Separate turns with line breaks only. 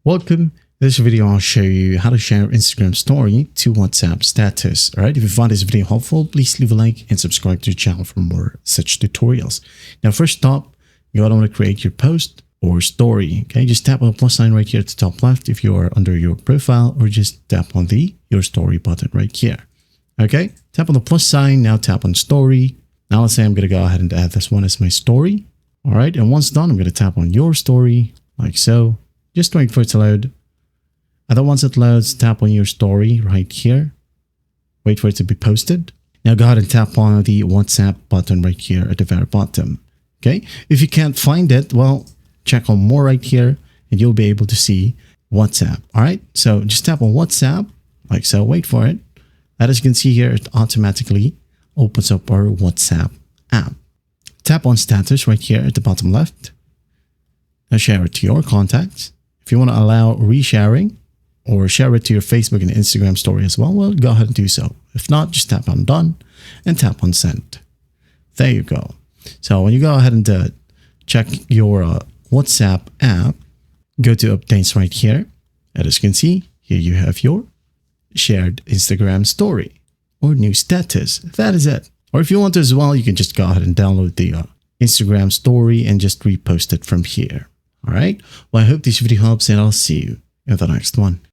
Welcome. In this video, I'll show you how to share Instagram story to WhatsApp status. All right. If you find this video helpful, please leave a like and subscribe to the channel for more such tutorials. Now, first up, you want to create your post or story. Okay. Just tap on the plus sign right here at the top left if you are under your profile, or just tap on the your story button right here. Okay. Tap on the plus sign. Now tap on story. Now let's say I'm going to go ahead and add this one as my story. All right. And once done, I'm going to tap on your story like so. Just wait for it to load. And then once it loads, tap on your story right here. Wait for it to be posted. Now go ahead and tap on the WhatsApp button right here at the very bottom. Okay. If you can't find it, well, check on more right here and you'll be able to see WhatsApp. All right. So just tap on WhatsApp like so. Wait for it. As you can see here, it automatically opens up our WhatsApp app. Tap on status right here at the bottom left. Now share it to your contacts. If you want to allow resharing or share it to your Facebook and Instagram story as well, go ahead and do so. If not, just tap on done and tap on send. There you go. So when you go ahead and check your WhatsApp app, go to updates right here. And as you can see, here you have your shared Instagram story or new status. That is it. Or if you want to as well, you can just go ahead and download the Instagram story and just repost it from here. All right. Well, I hope this video helps and I'll see you in the next one.